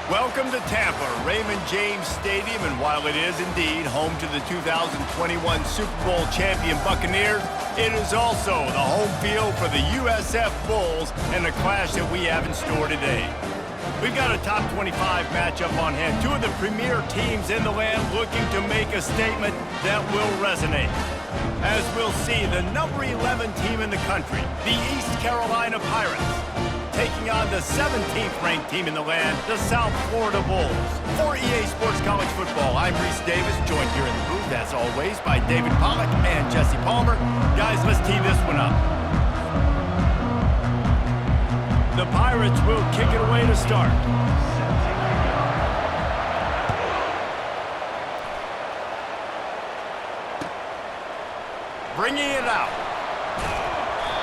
Welcome to Tampa, Raymond James Stadium, and while it is indeed home to the 2021 Super Bowl champion Buccaneers, it is also the home field for the USF Bulls and the clash that we have in store today. We've got a top 25 matchup on hand, two of the premier teams in the land looking to make a statement that will resonate. As we'll see, the number 11 team in the country, the East Carolina Pirates, taking on the 17th ranked team in the land, the South Florida Bulls. For EA Sports College Football, I'm Reese Davis, joined here in the booth, as always, by David Pollack and Jesse Palmer. Guys, let's tee this one up. The Pirates will kick it away to start. Bringing it out.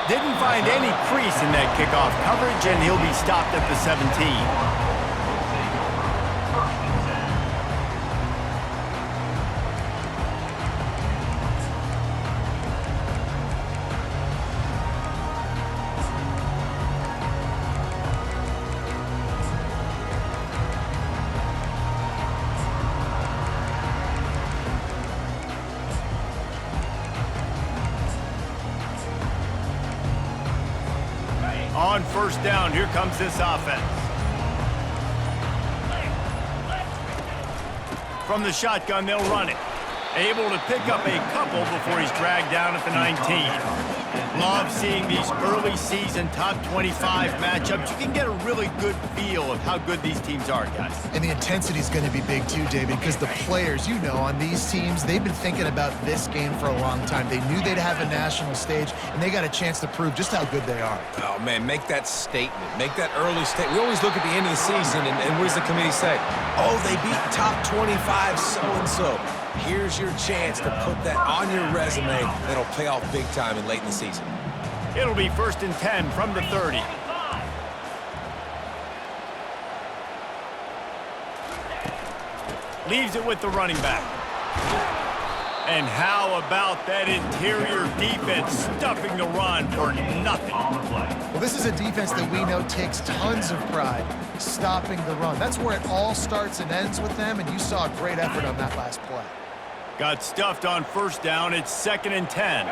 Didn't find any crease in that kickoff coverage, and he'll be stopped at the 17. On first down, here comes this offense. From the shotgun, they'll run it. Able to pick up a couple before he's dragged down at the 19. Love seeing these early season top 25 matchups. You can get a really good feel of how good these teams are, guys. And the intensity is going to be big too, David, because the players, you know, on these teams, they've been thinking about this game for a long time. They knew they'd have a national stage, and they got a chance to prove just how good they are. Oh, man, make that statement. Make that early statement. We always look at the end of the season, and what does the committee say? Oh, they beat top 25 so-and-so. Here's your chance to put that on your resume that'll pay off big time and late in the season. It'll be 1st and 10 from the 30. Leaves it with the running back. And how about that interior defense stuffing the run for nothing? Well, this is a defense that we know takes tons of pride stopping the run. That's where it all starts and ends with them, and you saw a great effort on that last play. Got stuffed on first down. It's 2nd and 10.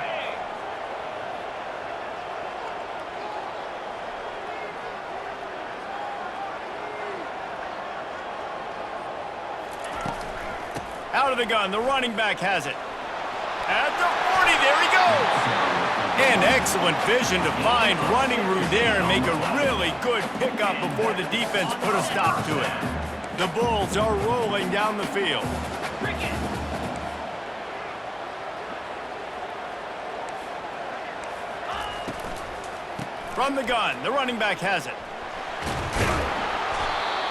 Out of the gun, the running back has it. At the 40, there he goes. And excellent vision to find running room there and make a really good pickup before the defense put a stop to it. The Bulls are rolling down the field. From the gun, the running back has it.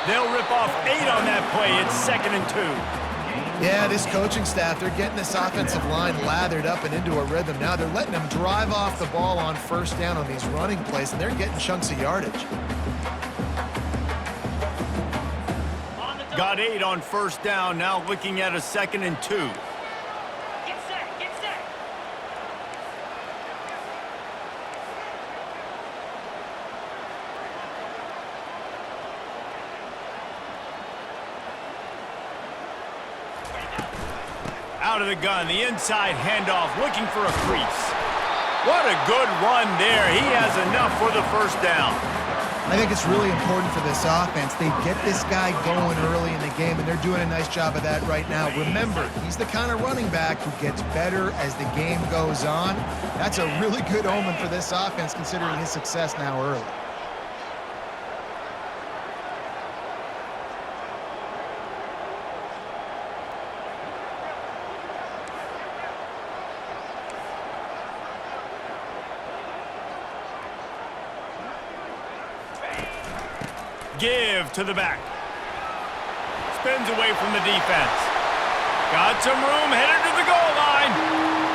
They'll rip off 8 on that play. It's 2nd and 2. Yeah, this coaching staff, they're getting this offensive line lathered up and into a rhythm. Now they're letting them drive off the ball on first down on these running plays, and they're getting chunks of yardage. Got 8 on first down, now looking at a 2nd and 2. Get set, get set. Out of the gun, the inside handoff, looking for a crease. What a good run there. He has enough for the first down. I think it's really important for this offense. They get this guy going early in the game, and they're doing a nice job of that right now. Remember, he's the kind of running back who gets better as the game goes on. That's a really good omen for this offense, considering his success now early. Give to the back. Spins away from the defense. Got some room, headed to the goal line.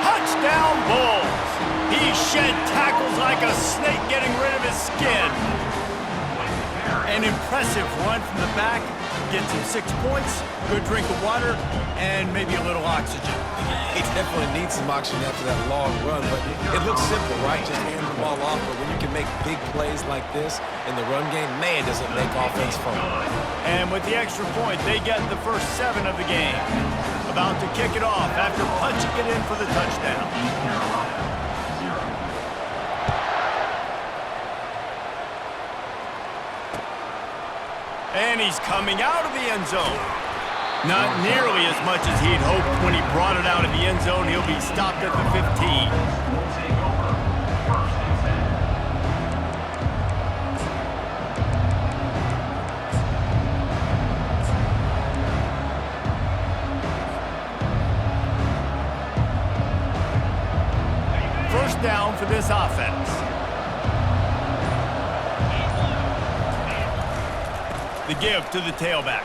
Touchdown, Bulls. He shed tackles like a snake getting rid of his skin. An impressive run from the back. gets him 6 points, good drink of water, and maybe a little oxygen. He definitely needs some oxygen after that long run, but it looks simple, right? Just hand the ball off, but when you can make big plays like this in the run game, man, does it make offense fun. And with the extra point, they get the first 7 of the game. About to kick it off after punching it in for the touchdown. And he's coming out of the end zone. Not nearly as much as he'd hoped when he brought it out of the end zone. He'll be stopped at the 15. First down for this offense. The give to the tailback.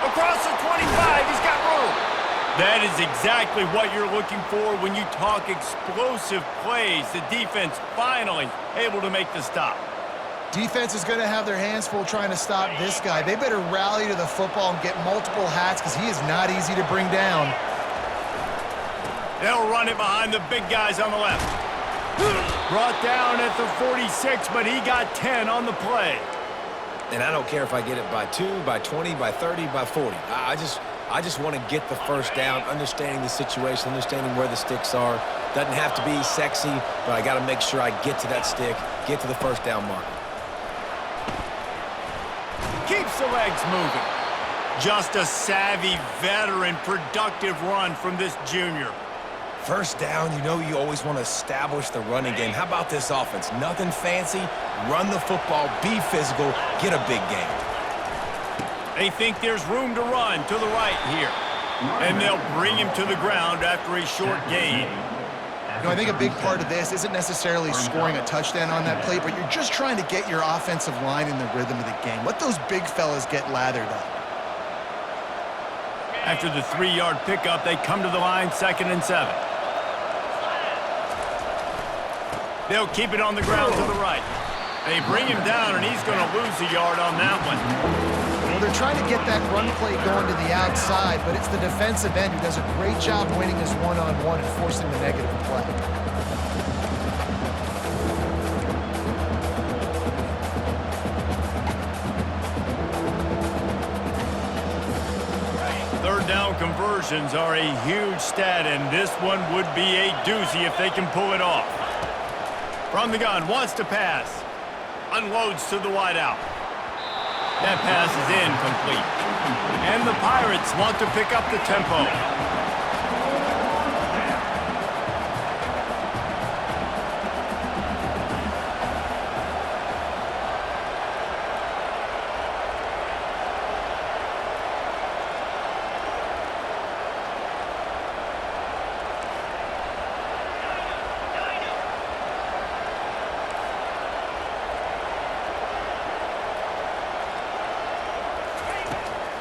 Across the 25, he's got room. That is exactly what you're looking for when you talk explosive plays. The defense finally able to make the stop. Defense is going to have their hands full trying to stop this guy. They better rally to the football and get multiple hats because he is not easy to bring down. They'll run it behind the big guys on the left. Brought down at the 46, but he got 10 on the play. And I don't care if I get it by 2, by 20, by 30, by 40. I just want to get the first down, understanding the situation, understanding where the sticks are. Doesn't have to be sexy, but I got to make sure I get to that stick, get to the first down mark. Keeps the legs moving. Just a savvy, veteran, productive run from this junior. First down, you know you always want to establish the running game. How about this offense? Nothing fancy. Run the football, be physical, get a big game. They think there's room to run to the right here. And they'll bring him to the ground after a short gain. You know, I think a big part of this isn't necessarily scoring a touchdown on that play, but you're just trying to get your offensive line in the rhythm of the game. Let those big fellas get lathered up. After the 3-yard pickup, they come to the line, 2nd and 7. They'll keep it on the ground to the right. They bring him down, and he's going to lose a yard on that one. Well, they're trying to get that run play going to the outside, but it's the defensive end who does a great job winning his one-on-one and forcing the negative play. Third down conversions are a huge stat, and this one would be a doozy if they can pull it off. From the gun, wants to pass. Unloads to the wideout. That pass is incomplete. And the Pirates want to pick up the tempo.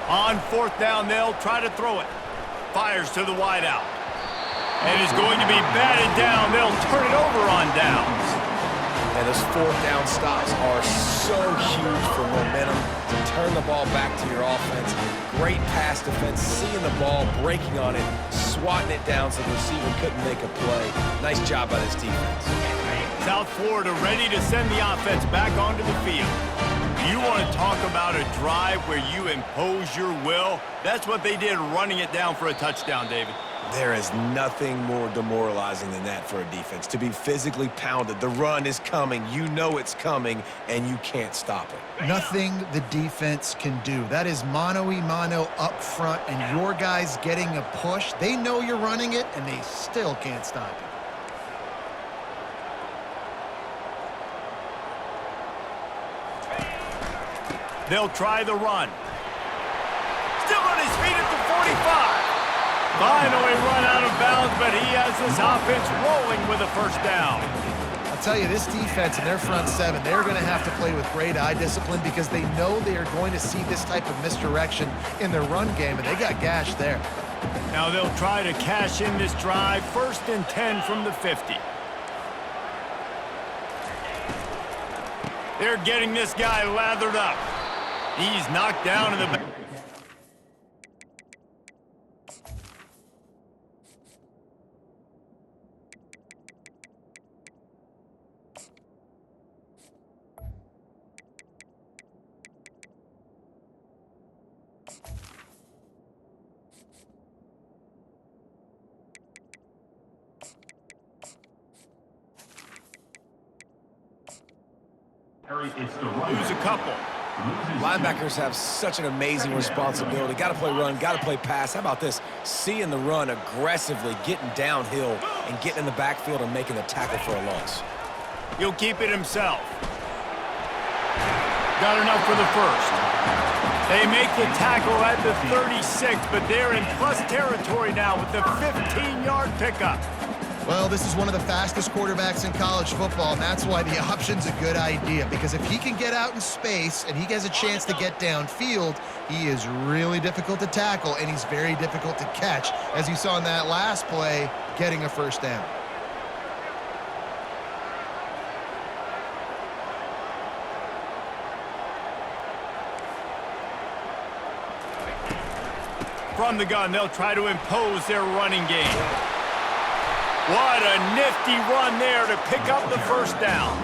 On 4th down, they'll try to throw it. Fires to the wideout. And is going to be batted down. They'll turn it over on downs. And those 4th down stops are so huge for momentum to turn the ball back to your offense. Great pass defense, seeing the ball, breaking on it, swatting it down so the receiver couldn't make a play. Nice job by this defense. South Florida ready to send the offense back onto the field. You want to talk about a drive where you impose your will? That's what they did running it down for a touchdown, David. There is nothing more demoralizing than that for a defense. To be physically pounded, the run is coming, you know it's coming, and you can't stop it. Nothing the defense can do. That is mano-a-mano up front, and your guys getting a push. They know you're running it, and they still can't stop it. They'll try the run. Still on his feet at the 45. Finally run out of bounds, but he has this offense rolling with a first down. I'll tell you, this defense in their front 7, they're going to have to play with great eye discipline because they know they are going to see this type of misdirection in their run game, and they got gashed there. Now they'll try to cash in this drive. 1st and 10 from the 50. They're getting this guy lathered up. He's knocked down in the back. Lose a couple. Linebackers have such an amazing responsibility. Got to play run, got to play pass. How about this? Seeing the run aggressively, getting downhill, and getting in the backfield and making the tackle for a loss. He'll keep it himself. Got enough for the first. They make the tackle at the 36, but they're in plus territory now with the 15-yard pickup. Well, this is one of the fastest quarterbacks in college football, and that's why the option's a good idea, because if he can get out in space and he has a chance to get downfield, he is really difficult to tackle, and he's very difficult to catch, as you saw in that last play, getting a first down. From the gun, they'll try to impose their running game. What a nifty run there to pick up the first down.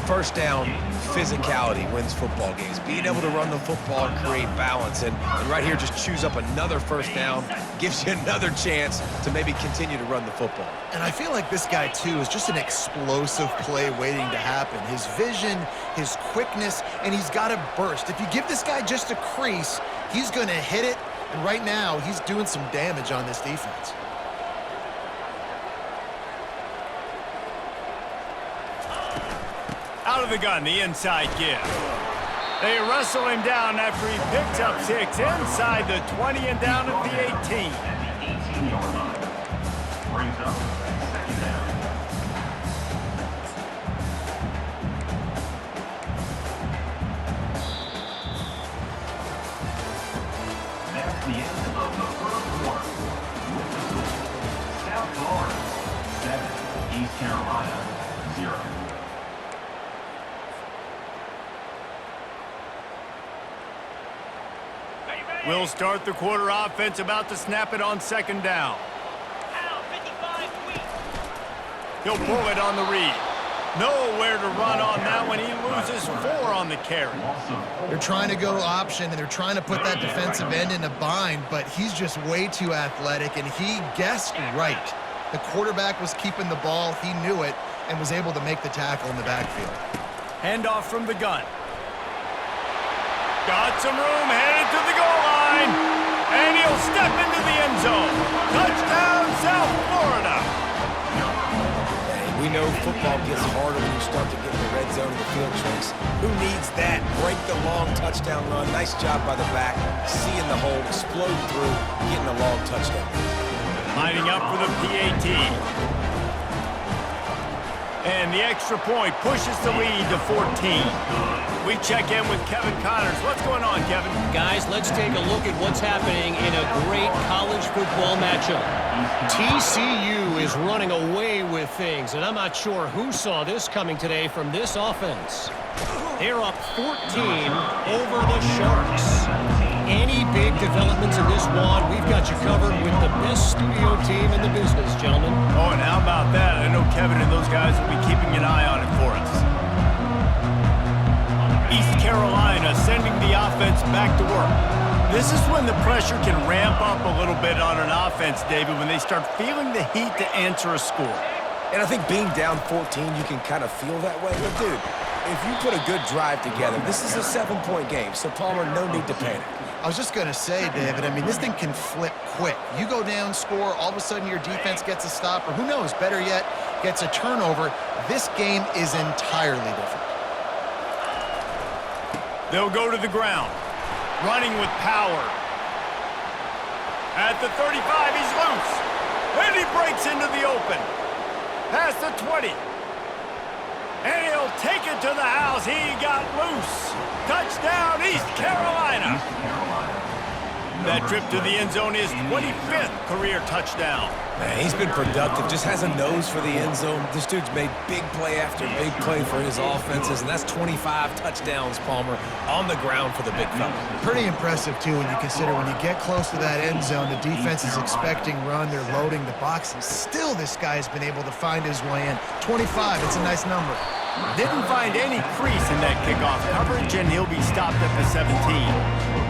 First down, physicality wins football games. Being able to run the football and create balance. And right here, just choose up another first down, gives you another chance to maybe continue to run the football. And I feel like this guy, too, is just an explosive play waiting to happen. His vision, his quickness, and he's got a burst. If you give this guy just a crease, he's going to hit it. And right now, he's doing some damage on this defense. Out of the gun, the inside give. They wrestle him down after he picks up 6 inside the 20 and down at the 18. At the 18-yard line. Brings up second down. That's the end of the first quarter. With the score, South Florida 7, East Carolina 0. We'll start the quarter offense, about to snap it on second down. Out, 55, sweep. He'll pull it on the read. Nowhere to run on that one. He loses 4 on the carry. They're trying to go option, and they're trying to put that defensive end in a bind, but he's just way too athletic, and he guessed right. The quarterback was keeping the ball. He knew it and was able to make the tackle in the backfield. Handoff from the gun. Got some room, headed to the goal line, and he'll step into the end zone. Touchdown, South Florida. We know football gets harder when you start to get in the red zone of the field, Trace. Who needs that? Break the long touchdown run. Nice job by the back. Seeing the hole, explode through, getting a long touchdown. Lining up for the PAT. And the extra point pushes the lead to 14. We check in with Kevin Connors. What's going on, Kevin? Guys, let's take a look at what's happening in a great college football matchup. TCU is running away with things, and I'm not sure who saw this coming today from this offense. They're up 14 over the Sharks. Any big developments in this one, we've got you covered with the best studio team in the business, gentlemen. Oh, and how about that? I know Kevin and those guys will be keeping an eye on it for us. East Carolina sending the offense back to work. This is when the pressure can ramp up a little bit on an offense, David, when they start feeling the heat to answer a score. And I think being down 14, you can kind of feel that way. But, dude, if you put a good drive together, this is a 7-point game, so, Palmer, no need to panic. I was just going to say, David, I mean, this thing can flip quick. You go down, score, all of a sudden your defense gets a stop, or who knows, better yet, gets a turnover. This game is entirely different. They'll go to the ground, running with power. At the 35, he's loose. And he breaks into the open. Past the 20. And he'll take it to the house. He got loose. Touchdown, East Carolina. East Carolina That trip to the end zone is 25th career touchdown. Man, he's been productive, just has a nose for the end zone. This dude's made big play after big play for his offenses, and that's 25 touchdowns, Palmer, on the ground for the big fella. Pretty impressive, too, when you consider when you get close to that end zone, the defense is expecting run, they're loading the box, and still this guy has been able to find his way in. 25, it's a nice number. Didn't find any crease in that kickoff coverage, and he'll be stopped at the 17.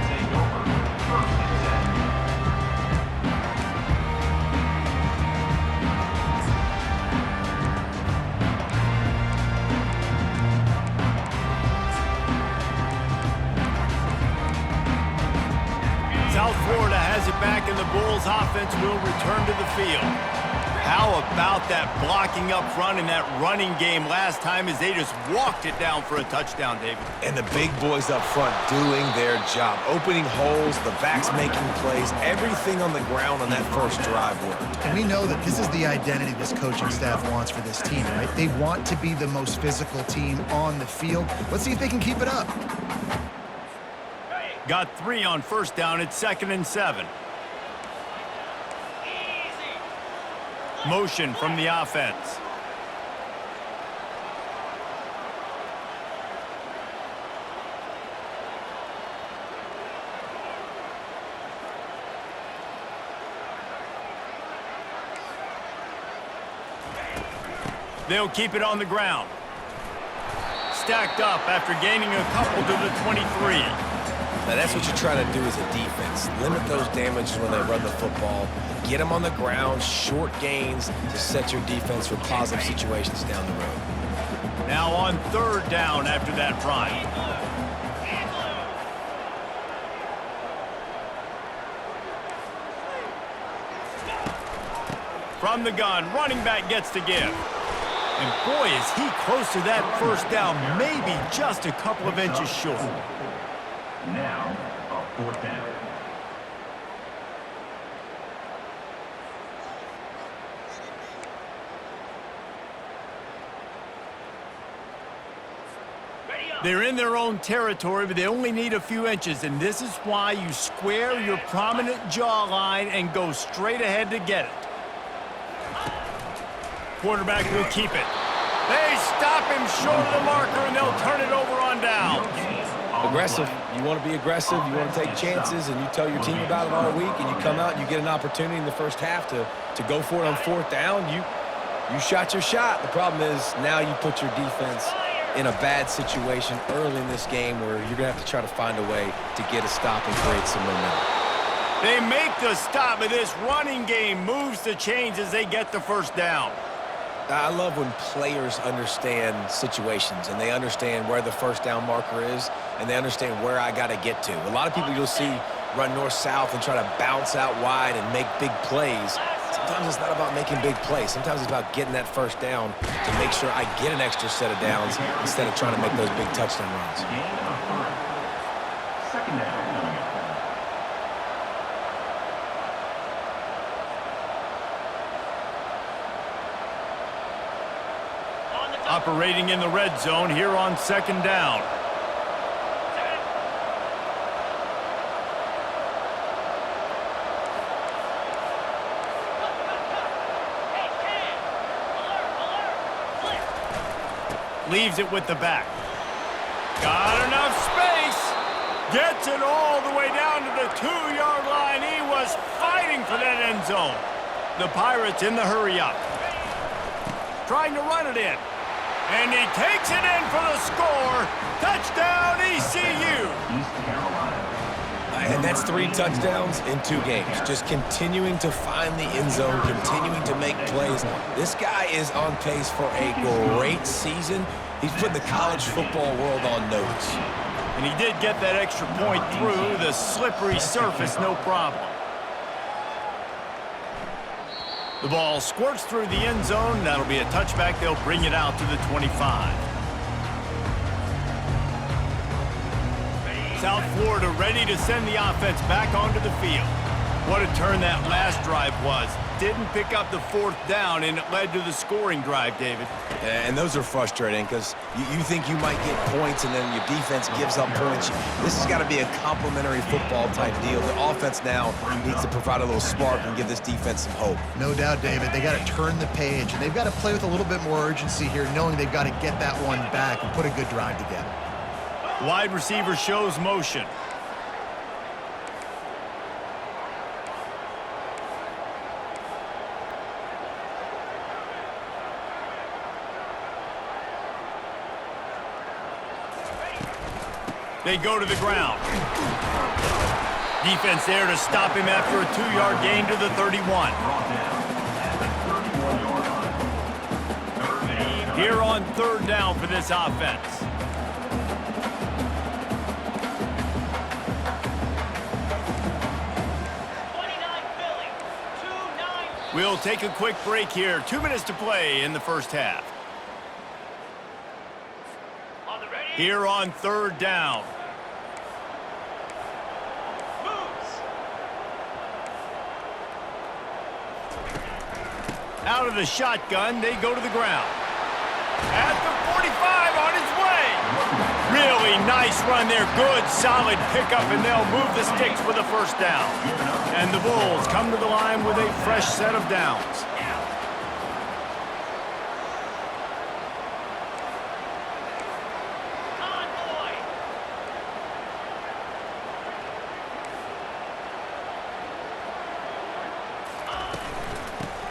South Florida has it back, and the Bulls offense will return to the field. How about that blocking up front in that running game last time as they just walked it down for a touchdown, David? And the big boys up front doing their job, opening holes, the backs making plays, everything on the ground on that first drive worked. And we know that this is the identity this coaching staff wants for this team, right? They want to be the most physical team on the field. Let's see if they can keep it up. Got 3 on first down. It's 2nd and 7. Motion from the offense. They'll keep it on the ground. Stacked up after gaining a couple to the 23. Now, that's what you're trying to do as a defense. Limit those damages when they run the football. Get them on the ground, short gains to set your defense for positive situations down the road. Now on 3rd down after that run. From the gun, running back gets to give. And boy, is he close to that first down, maybe just a couple of inches short. Now, a 4th down. They're in their own territory, but they only need a few inches, and this is why you square your prominent jawline and go straight ahead to get it. Quarterback will keep it. They stop him short of the marker, and they'll turn it over on down. Aggressive. You want to be aggressive. You want to take chances, and you tell your team about it all week, and you come out and you get an opportunity in the first half to go for it on 4th down. You shot your shot. The problem is now you put your defense in a bad situation early in this game where you're going to have to try to find a way to get a stop and create some momentum. They make the stop, but this running game moves the chains as they get the first down. I love when players understand situations and they understand where the first down marker is and they understand where I got to get to. A lot of people you'll see run north-south and try to bounce out wide and make big plays. Sometimes it's not about making big plays. Sometimes it's about getting that first down to make sure I get an extra set of downs instead of trying to make those big touchdown runs. Gain of 3. 2nd down. Operating in the red zone here on 2nd down. Leaves it with the back. Got enough space. Gets it all the way down to the 2-yard line. He was fighting for that end zone. The Pirates in the hurry up. Trying to run it in. And he takes it in for the score. Touchdown, ECU. East Carolina. And that's 3 touchdowns in 2 games. Just continuing to find the end zone, continuing to make plays. This guy is on pace for a great season. He's putting the college football world on notice. And he did get that extra point through the slippery surface, no problem. The ball squirts through the end zone. That'll be a touchback. They'll bring it out to the 25. South Florida ready to send the offense back onto the field. What a turn that last drive was. Didn't pick up the fourth down, and it led to the scoring drive, David. And those are frustrating because you think you might get points and then your defense gives up points. This has got to be a complementary football type deal. The offense now needs to provide a little spark and give this defense some hope. No doubt, David. They got to turn the page, and they've got to play with a little bit more urgency here, knowing they've got to get that one back and put a good drive together. Wide receiver shows motion. They go to the ground. Defense there to stop him after a 2-yard gain to the 31. Brought down at the 31-yard line. Here on third down for this offense. We'll take a quick break here. 2 minutes to play in the first half. Here on third down. Out of the shotgun, they go to the ground. At the 45, on his way. Really nice run there. Good, solid pickup, and they'll move the sticks for the first down. And the Bulls come to the line with a fresh set of downs.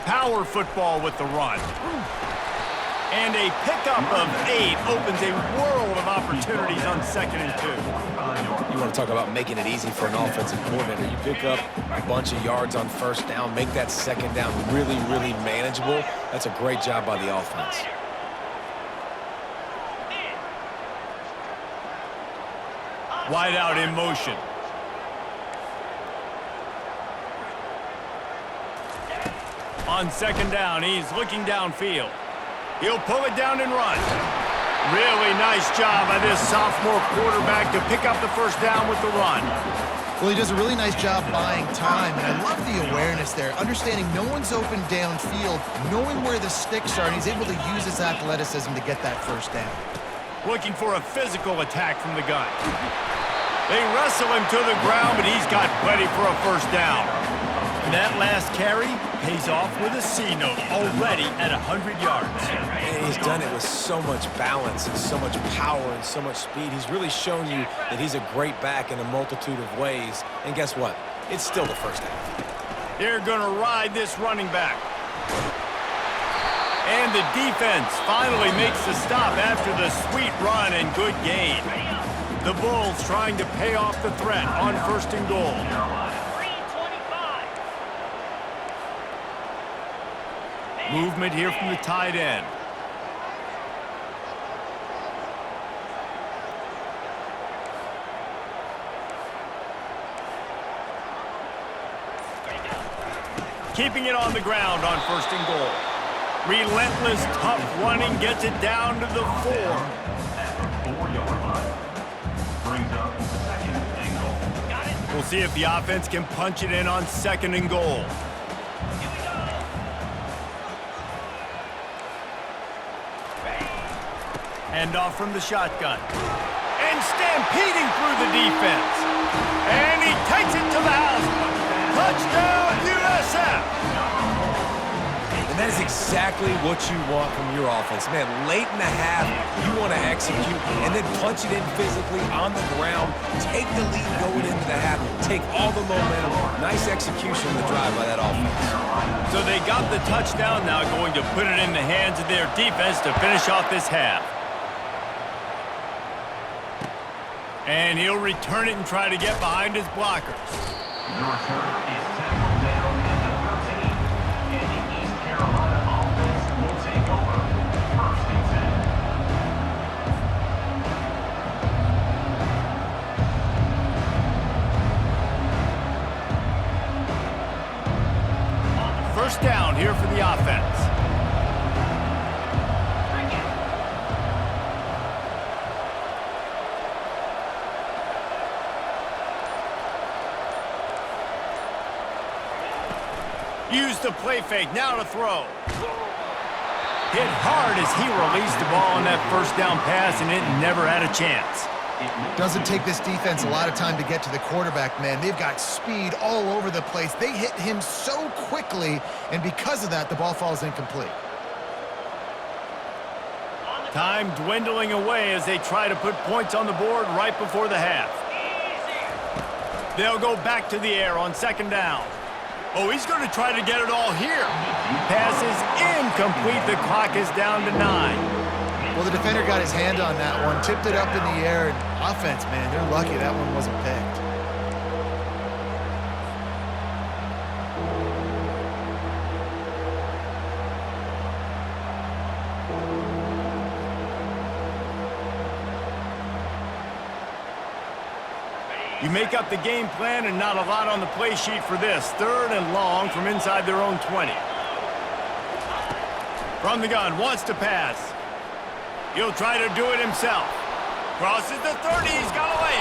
Power football with the run. And a pickup of 8 opens a world of opportunities on 2nd and 2. You want to talk about making it easy for an offensive coordinator. You pick up a bunch of yards on first down, make that second down really, really manageable. That's a great job by the offense. Wide out in motion. On 2nd down, he's looking downfield. He'll pull it down and run. Really nice job by this sophomore quarterback to pick up the first down with the run. Well, he does a really nice job buying time, and I love the awareness there, understanding no one's open downfield, knowing where the sticks are, and he's able to use his athleticism to get that first down. Looking for a physical attack from the gun. They wrestle him to the ground, but he's got plenty for a first down. And that last carry pays off with a C note, already at 100 yards. And he's done it with so much balance and so much power and so much speed. He's really shown you that he's a great back in a multitude of ways. And guess what? It's still the first half. They're going to ride this running back. And the defense finally makes the stop after the sweet run and good gain. The Bulls trying to pay off the threat on 1st and goal. Movement here from the tight end. Keeping it on the ground on 1st and goal. Relentless, tough running gets it down to the 4. At the 4-yard line. Brings up 2nd and goal. We'll see if the offense can punch it in on 2nd and goal. Hand off from the shotgun. And stampeding through the defense. And he takes it to the house. Touchdown, USF! And that is exactly what you want from your offense. Man, late in the half, you want to execute and then punch it in physically on the ground. Take the lead going into the half. Take all the momentum. Nice execution of the drive by that offense. So they got the touchdown, now going to put it in the hands of their defense to finish off this half. And he'll return it and try to get behind his blockers. The return is tackled down at the 13. And the East Carolina offense will take over 1st and 10. First down here for the offense. Use the play fake, now to throw. Hit hard as he released the ball on that first down pass, and it never had a chance. Doesn't take this defense a lot of time to get to the quarterback, man. They've got speed all over the place. They hit him so quickly, and because of that, the ball falls incomplete. Time dwindling away as they try to put points on the board right before the half. They'll go back to the air on second down. Oh, he's going to try to get it all here. Pass is incomplete. The clock is down to 9. Well, the defender got his hand on that one, tipped it up in the air. And offense, man, they're lucky that one wasn't picked. You make up the game plan and not a lot on the play sheet for this. 3rd and long from inside their own 20. From the gun, wants to pass. He'll try to do it himself. Crosses the 30, he's got away.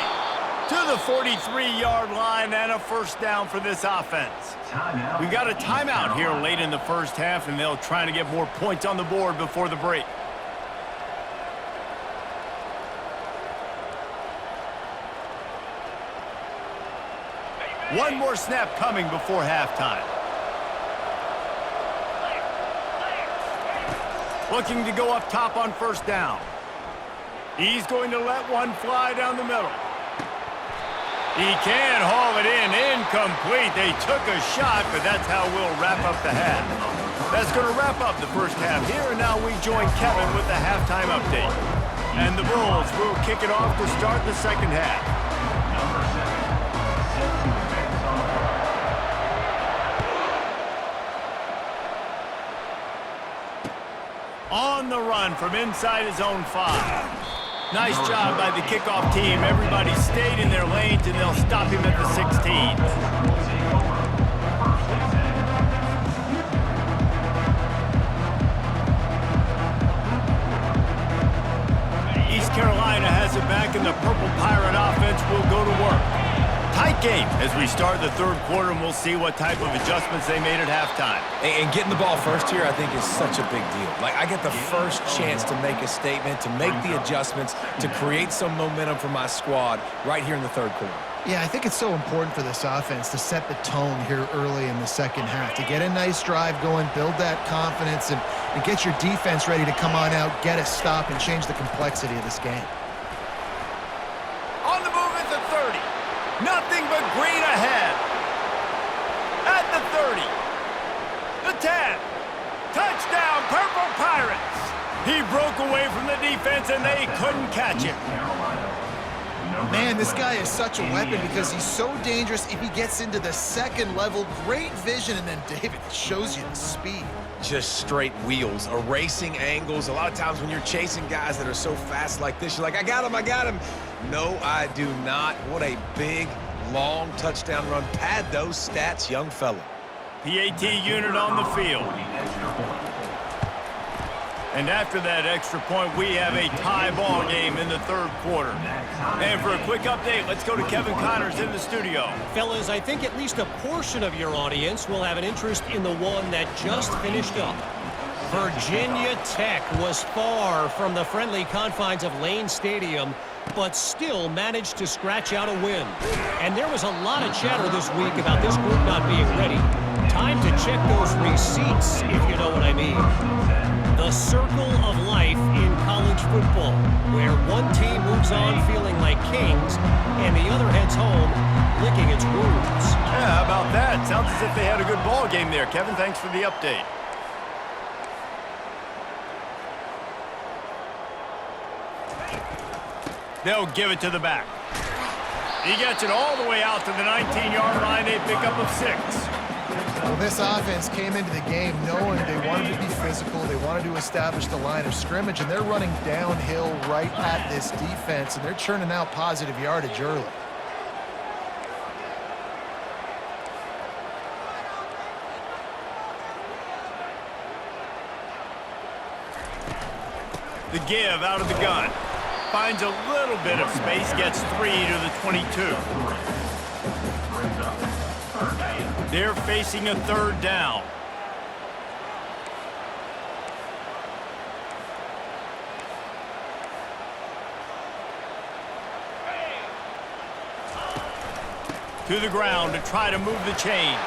To the 43-yard line and a first down for this offense. We got a timeout here late in the first half, and they'll try to get more points on the board before the break. One more snap coming before halftime. Looking to go up top on first down. He's going to let one fly down the middle. He can haul it in. Incomplete. They took a shot, but that's how we'll wrap up the half. That's going to wrap up the first half here, and now we join Kevin with the halftime update. And the Bulls will kick it off to start the second half. On the run from inside his own 5. Nice job by the kickoff team. Everybody stayed in their lanes, and they'll stop him at the 16. East Carolina has it back, and the Purple Pirate offense will go to work. Tight game as we start the third quarter, and we'll see what type of adjustments they made at halftime. And getting the ball first here, I think, is such a big deal. Like, I get the first chance to make a statement, to make the adjustments, to create some momentum for my squad right here in the third quarter. Yeah, I think it's so important for this offense to set the tone here early in the second half, to get a nice drive going, build that confidence, and get your defense ready to come on out, get a stop, and change the complexity of this game. On the move at the 30. Nothing but green ahead. At the 30. The 10. Touchdown, Purple Pirates. He broke away from the defense, and they couldn't catch him. Man, this guy is such a weapon because he's so dangerous if he gets into the second level. Great vision, and then David shows you the speed. Just straight wheels, erasing angles. A lot of times when you're chasing guys that are so fast like this, you're like, I got him, I got him. No, I do not. What a big, long touchdown run. Pad those stats, young fella. PAT unit on the field. And after that extra point, we have a tie ball game in the third quarter. And for a quick update, let's go to Kevin Connors in the studio. Fellas, I think at least a portion of your audience will have an interest in the one that just finished up. Virginia Tech was far from the friendly confines of Lane Stadium, but still managed to scratch out a win. And there was a lot of chatter this week about this group not being ready. Time to check those receipts, if you know what I mean. The circle of life in college football, where one team moves on feeling like kings and the other heads home licking its wounds. Yeah, how about that? Sounds as if they had a good ball game there. Kevin, thanks for the update. They'll give it to the back. He gets it all the way out to the 19-yard line. A pickup of 6. Well, this offense came into the game knowing they wanted to be physical, they wanted to establish the line of scrimmage, and they're running downhill right at this defense, and they're churning out positive yardage early. The give out of the gun. Finds a little bit of space, gets 3 to the 22. They're facing a third down. To the ground to try to move the chains.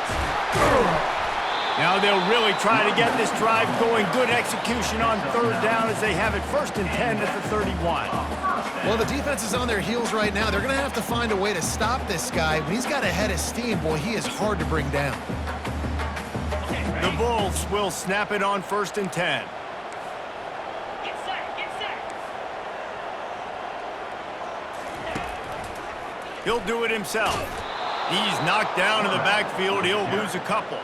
Now they'll really try to get this drive going. Good execution on third down as they have it 1st and 10 at the 31. Well, the defense is on their heels right now. They're going to have to find a way to stop this guy. When he's got a head of steam, boy, he is hard to bring down. The Bulls will snap it on 1st and 10. Get set, get set. He'll do it himself. He's knocked down in the backfield. He'll lose a couple.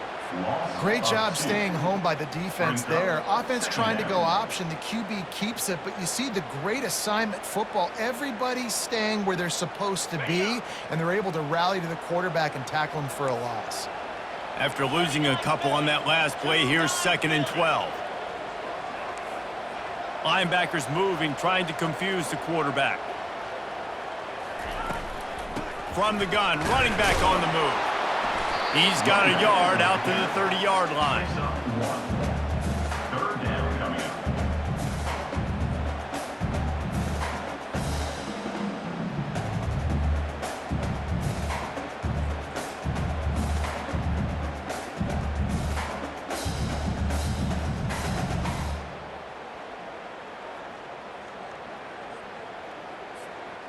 Great job staying home by the defense there. Offense trying to go option. The QB keeps it, but you see the great assignment football. Everybody's staying where they're supposed to be, and they're able to rally to the quarterback and tackle him for a loss. After losing a couple on that last play, here's 2nd and 12. Linebackers moving, trying to confuse the quarterback. From the gun, running back on the move. He's got a yard out to the 30-yard line. Third down coming up.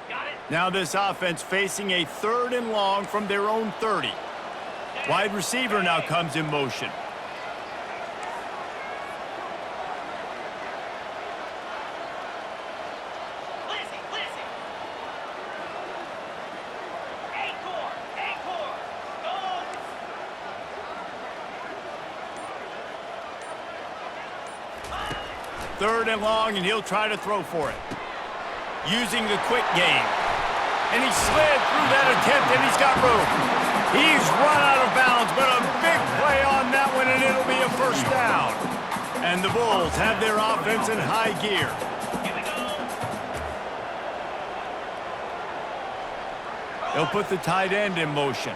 Got it. Now this offense facing a 3rd and long from their own 30. Wide receiver now comes in motion. Lizzie, Lizzie. Encore, encore. Go. 3rd and long, and he'll try to throw for it. Using the quick game. And he slid through that attempt, and he's got room. He's run out of bounds, but a big play on that one, and it'll be a 1st down. And the Bulls have their offense in high gear. Here we go. They'll put the tight end in motion.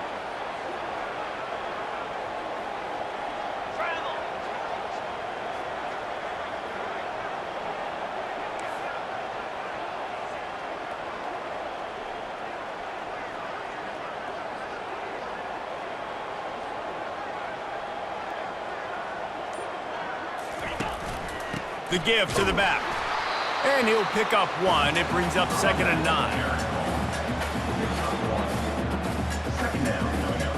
Travel. The give to the back. And he'll pick up 1. It brings up 2nd and 9. Second down coming up.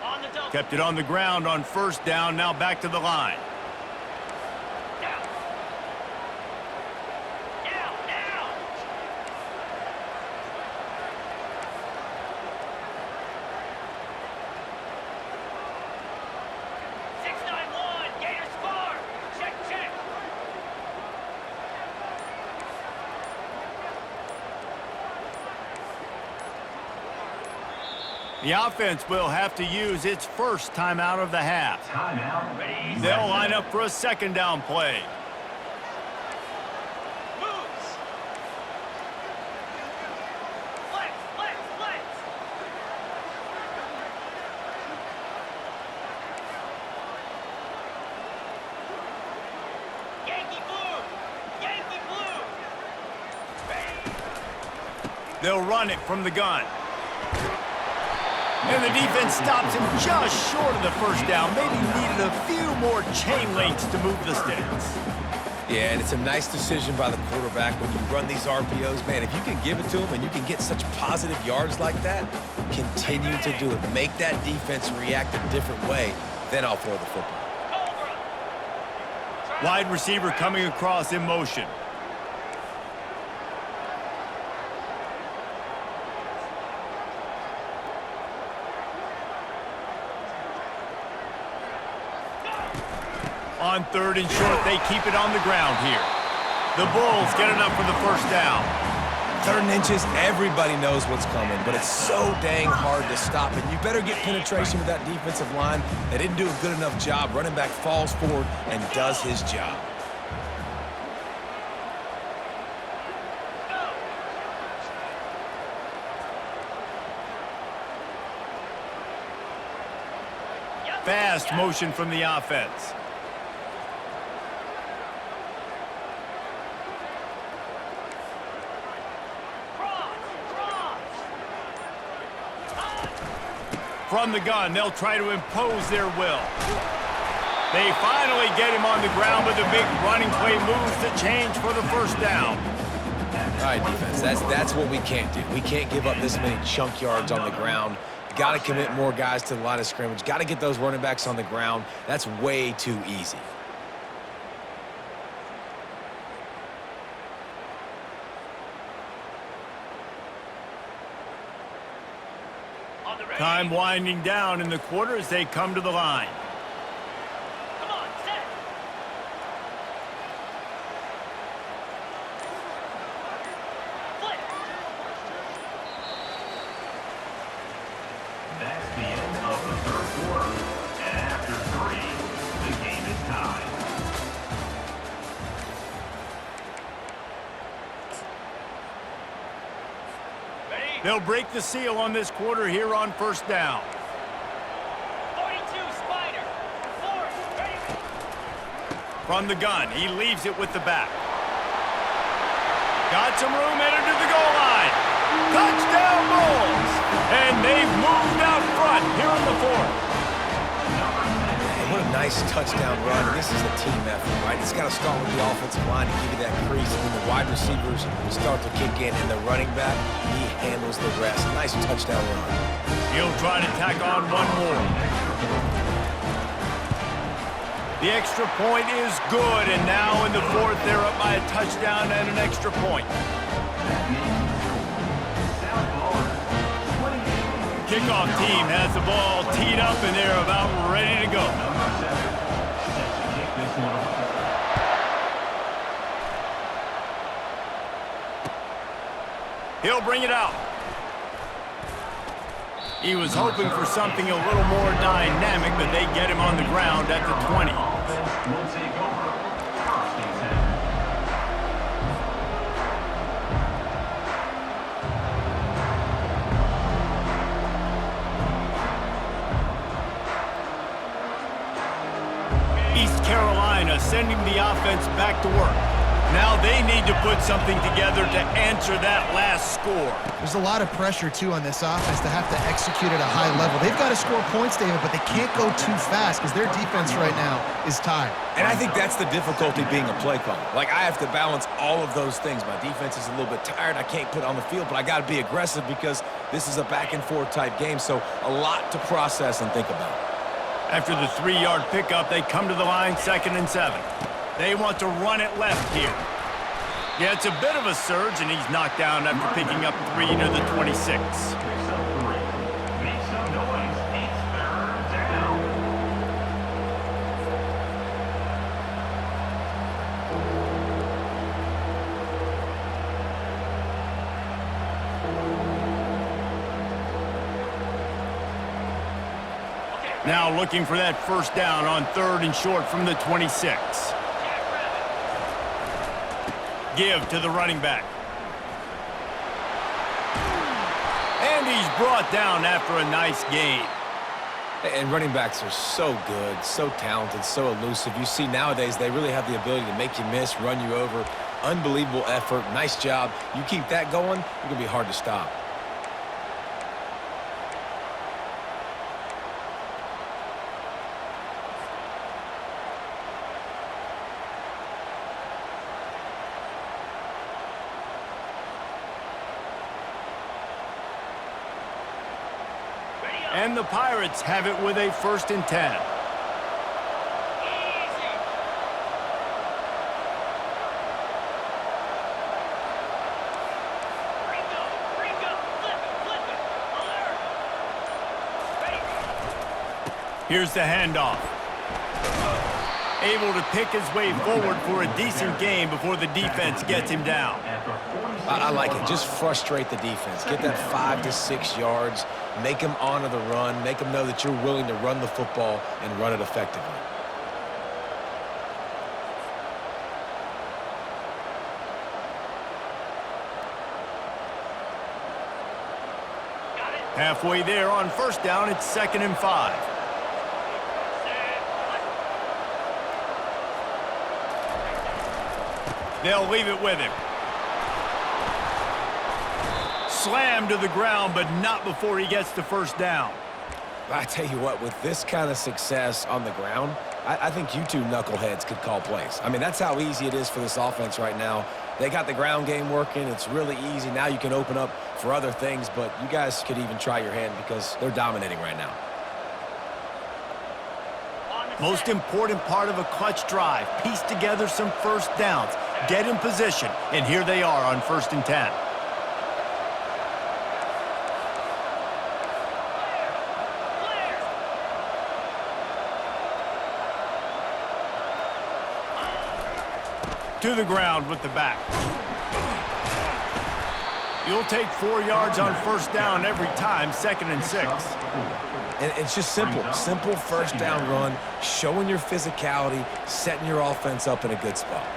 On the double. Kept it on the ground on 1st down. Now back to the line. Down. Now, now. 691. Gators far. Check, check. The offense will have to use its 1st timeout of the half. Timeout. Ready. They'll line up for a 2nd down play. Moves. Flex, flex, flex. Yankee blue. Yankee blue. Ready. They'll run it from the gun. And the defense stops him just short of the 1st down. Maybe needed a few more chain links to move the sticks. Yeah, and it's a nice decision by the quarterback when you run these RPOs. Man, if you can give it to him and you can get such positive yards like that, continue to do it. Make that defense react a different way, then I'll throw the football. Cobra. Wide receiver coming across in motion. On 3rd and short, they keep it on the ground here. The Bulls get enough for the 1st down. 3rd and inches, everybody knows what's coming, but it's so dang hard to stop it. You better get penetration with that defensive line. They didn't do a good enough job. Running back falls forward and does his job. fast motion from the offense. From the gun, they'll try to impose their will. They finally get him on the ground with a big running play moves to change for the first down. All right, defense, that's what we can't do. We can't give up this many chunk yards on the ground. Got to commit more guys to the line of scrimmage. Got to get those running backs on the ground. That's way too easy. Time winding down in the quarter as they come to the line. Come on, set. Flip. That's the end of the third quarter. And after 3, the game is tied. Ready? They'll break the seal on this quarter here on first down. 42, Spider. 4, ready? From the gun, he leaves it with the back. Got some room headed to the goal line. Touchdown Bulls! And they've moved out front here in the fourth. Man, what a nice touchdown run. And this is a team effort, right? It's got to start with the offensive line to give you that crease, and then the wide receivers start to kick in, and the running back, he handles the rest. Nice touchdown run. He'll try to tack on one more. The extra point is good, and now in the fourth, they're up by a touchdown and an extra point. Kickoff team has the ball teed up, and they're about ready to go. He'll bring it out. He was hoping for something a little more dynamic, but they get him on the ground at the 20. Will take over. First and 10. East Carolina sending the offense back to work. Now they need to put something together to answer that last score. There's a lot of pressure, too, on this offense to have to execute at a high level. They've got to score points, David, but they can't go too fast because their defense right now is tired. And I think that's the difficulty being a play caller. Like, I have to balance all of those things. My defense is a little bit tired. I can't put it on the field, but I got to be aggressive because this is a back-and-forth type game, so a lot to process and think about. After the 3-yard pickup, they come to the line 2nd and 7. They want to run it left here. Yeah, it's a bit of a surge, and he's knocked down after picking up 3 to the 26. Picks up 3. Make some noise. It's 3rd down. Now looking for that first down on 3rd and short from the 26. Give to the running back. And he's brought down after a nice gain. And running backs are so good, so talented, so elusive. You see nowadays they really have the ability to make you miss, run you over. Unbelievable effort. Nice job. You keep that going, you're going to be hard to stop. And the Pirates have it with a 1st and 10. Easy. Flip it. Alert. Ready. Here's the handoff. Able to pick his way forward for a decent game before the defense gets him down. I like it. Just frustrate the defense. Get that 5 to 6 yards. Make them honor the run. Make them know that you're willing to run the football and run it effectively. Got it. Halfway there on first down, it's 2nd and 5. They'll leave it with him. Slammed to the ground, but not before he gets the first down. I tell you what, with this kind of success on the ground, I think you two knuckleheads could call plays. I mean, that's how easy it is for this offense right now. They got the ground game working. It's really easy. Now you can open up for other things, but you guys could even try your hand because they're dominating right now. Most important part of a clutch drive, piece together some first downs, get in position, and here they are on 1st and 10. To the ground with the back. You'll take 4 yards on 1st down every time, 2nd and 6. And it's just simple. Simple first down run, showing your physicality, setting your offense up in a good spot.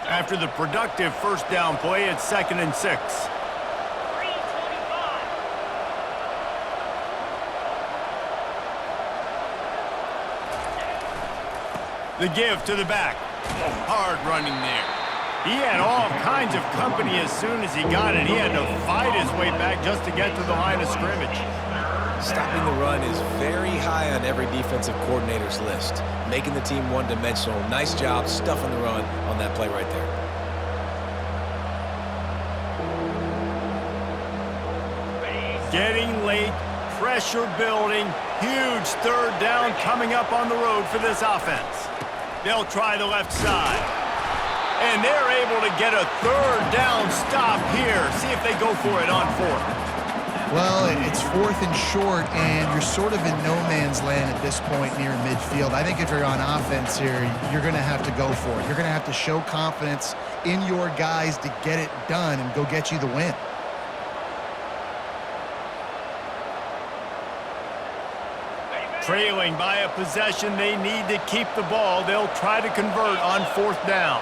After the productive first down play, it's 2nd and 6. 3:25. The give to the back. Hard running there. He had all kinds of company as soon as he got it. He had to fight his way back just to get to the line of scrimmage. Stopping the run is very high on every defensive coordinator's list. Making the team one-dimensional. Nice job stuffing the run on that play right there. Getting late, pressure building, huge 3rd down coming up on the road for this offense. They'll try the left side. And they're able to get a 3rd down stop here. See if they go for it on 4th. Well, it's 4th and short, and you're sort of in no man's land at this point near midfield. I think if you're on offense here, you're going to have to go for it. You're going to have to show confidence in your guys to get it done and go get you the win. Trailing by a possession, they need to keep the ball. They'll try to convert on 4th down.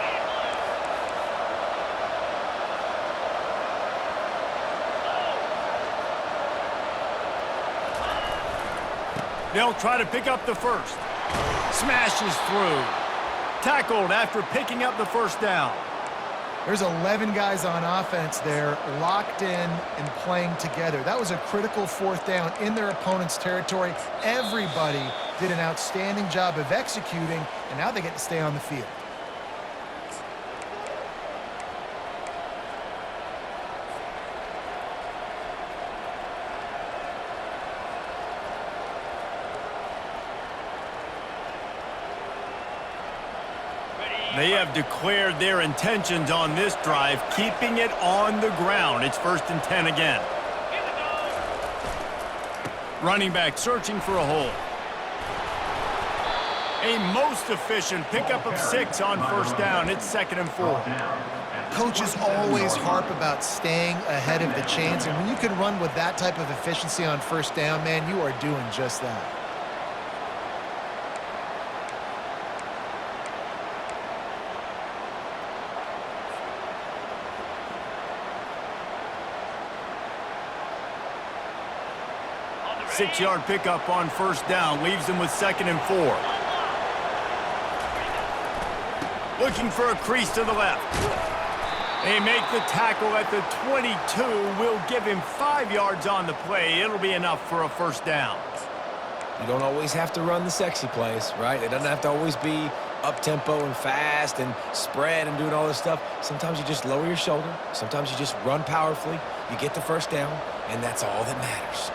They'll try to pick up the first. Smashes through. Tackled after picking up the first down. There's 11 guys on offense there locked in and playing together. That was a critical 4th down in their opponent's territory. Everybody did an outstanding job of executing, and now they get to stay on the field. They have declared their intentions on this drive, keeping it on the ground. It's 1st and 10 again. Running back searching for a hole. A most efficient pickup of 6 on 1st down. It's 2nd and 4. Coaches always harp about staying ahead of the chains, and when you can run with that type of efficiency on 1st down, man, you are doing just that. Six-yard pickup on 1st down leaves them with 2nd and 4. Looking for a crease to the left. They make the tackle at the 22. Will give him 5 yards on the play. It'll be enough for a 1st down. You don't always have to run the sexy plays, right? It doesn't have to always be up-tempo and fast and spread and doing all this stuff. Sometimes you just lower your shoulder. Sometimes you just run powerfully. You get the 1st down, and that's all that matters.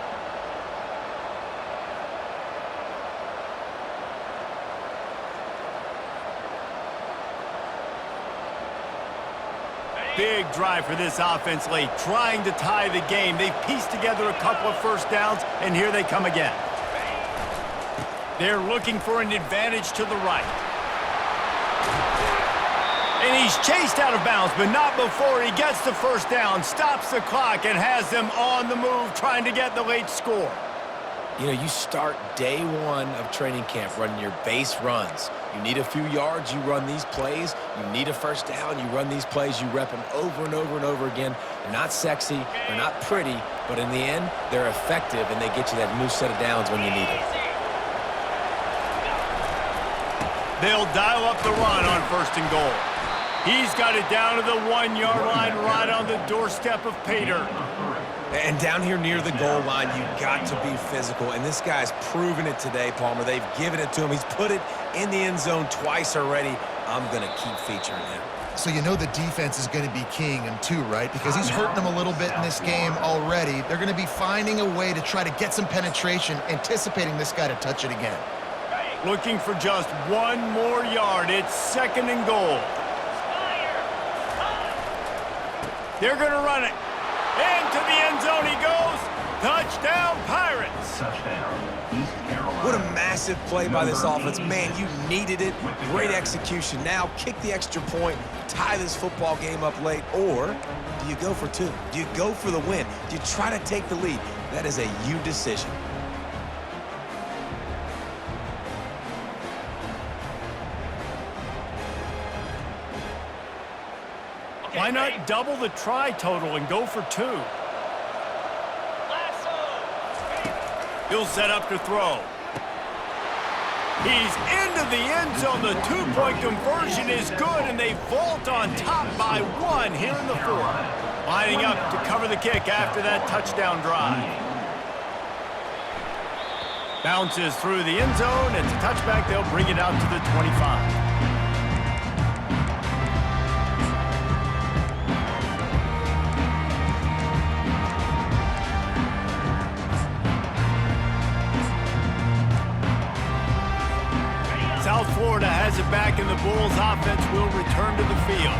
Big drive for this offense late, trying to tie the game. They've pieced together a couple of 1st downs, and here they come again. They're looking for an advantage to the right. And he's chased out of bounds, but not before he gets the 1st down, stops the clock, and has them on the move trying to get the late score. You know, you start day one of training camp running your base runs. You need a few yards, you run these plays. You need a first down, you run these plays. You rep them over and over and over again. They're not sexy, they're not pretty, but in the end, they're effective, and they get you that new set of downs when you need it. They'll dial up the run on 1st and goal. He's got it down to the 1-yard line right on the doorstep of Pater. And down here near the goal line, you've got to be physical. And this guy's proven it today, Palmer. They've given it to him. He's put it in the end zone twice already. I'm going to keep featuring him. So you know the defense is going to be keying him too, right? Because he's hurting them a little bit in this game already. They're going to be finding a way to try to get some penetration, anticipating this guy to touch it again. Looking for just 1 more yard. It's 2nd and goal. They're going to run it. Into the end zone he goes. Touchdown, Pirates. Touchdown, East Carolina. What a massive play by this offense. Man, you needed it. Great execution. Now kick the extra point, tie this football game up late, or do you go for 2? Do you go for the win? Do you try to take the lead? That is a you decision. Why not double the try total and go for 2? He'll set up to throw. He's into the end zone. The 2-point conversion is good, and they vault on top by 1 here in the 4th. Lining up to cover the kick after that touchdown drive. Bounces through the end zone. It's a touchback. They'll bring it out to the 25. South Florida has it back, and the Bulls offense will return to the field.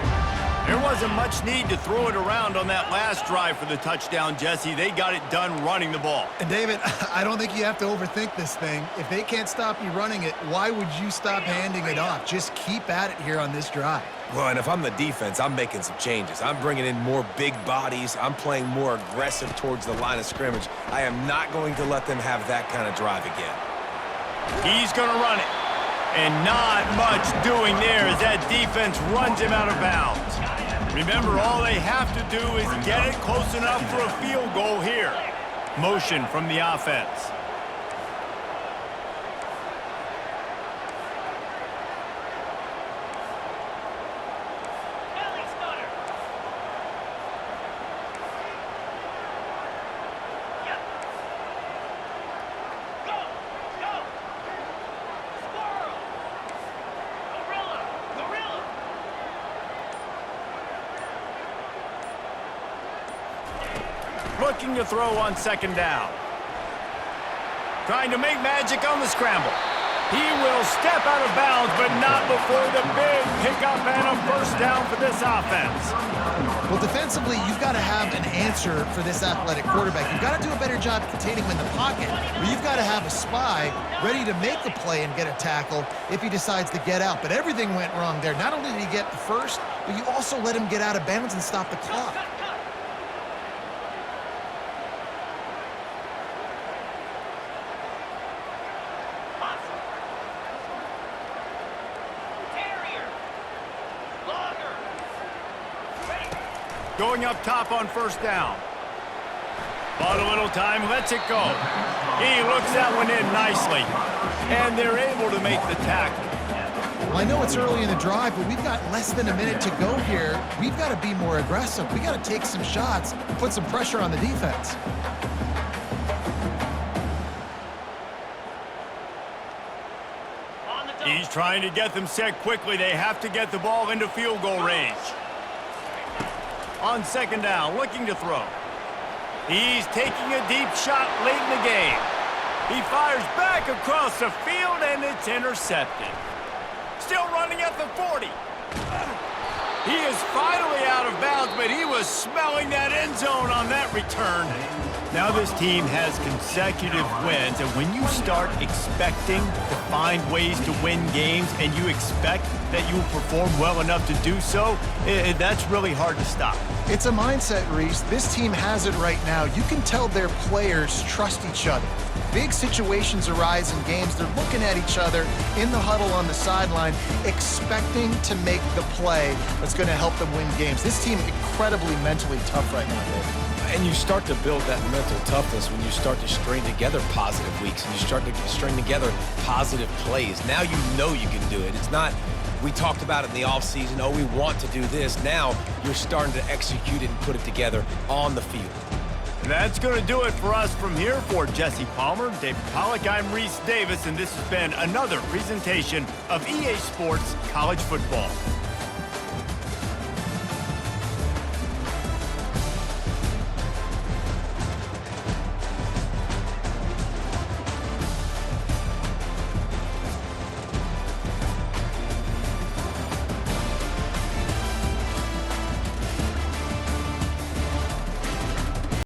There wasn't much need to throw it around on that last drive for the touchdown, Jesse. They got it done running the ball. And David, I don't think you have to overthink this thing. If they can't stop you running it, why would you stop handing it off? Just keep at it here on this drive. Well, and if I'm the defense, I'm making some changes. I'm bringing in more big bodies. I'm playing more aggressive towards the line of scrimmage. I am not going to let them have that kind of drive again. He's going to run it. And not much doing there as that defense runs him out of bounds. Remember, all they have to do is get it close enough for a field goal here. Motion from the offense. Looking to throw on 2nd down. Trying to make magic on the scramble. He will step out of bounds, but not before the big pickup and a 1st down for this offense. Well, defensively, you've got to have an answer for this athletic quarterback. You've got to do a better job containing him in the pocket, or you've got to have a spy ready to make a play and get a tackle if he decides to get out. But everything went wrong there. Not only did he get the 1st, but you also let him get out of bounds and stop the clock. Going up top on 1st down. Bought a little time, lets it go. He looks that one in nicely. And they're able to make the tackle. Well, I know it's early in the drive, but we've got less than a minute to go here. We've got to be more aggressive. We've got to take some shots and put some pressure on the defense. He's trying to get them set quickly. They have to get the ball into field goal range. On 2nd down, looking to throw. He's taking a deep shot late in the game. He fires back across the field, and it's intercepted. Still running at the 40. He is finally out of bounds, but he was smelling that end zone on that return. Now this team has consecutive wins, and when you start expecting to find ways to win games and you expect that you will perform well enough to do so, that's really hard to stop. It's a mindset, Reese. This team has it right now. You can tell their players trust each other. big situations arise in games, they're looking at each other in the huddle on the sideline, expecting to make the play that's going to help them win games. This team incredibly mentally tough right now, Dave. And you start to build that mental toughness when you start to string together positive weeks and you start to string together positive plays. Now you know you can do it. It's not, we talked about it in the offseason, oh, we want to do this. Now you're starting to execute it and put it together on the field. And that's going to do it for us from here. For Jesse Palmer, David Pollack, I'm Reese Davis, and this has been another presentation of EA Sports College Football.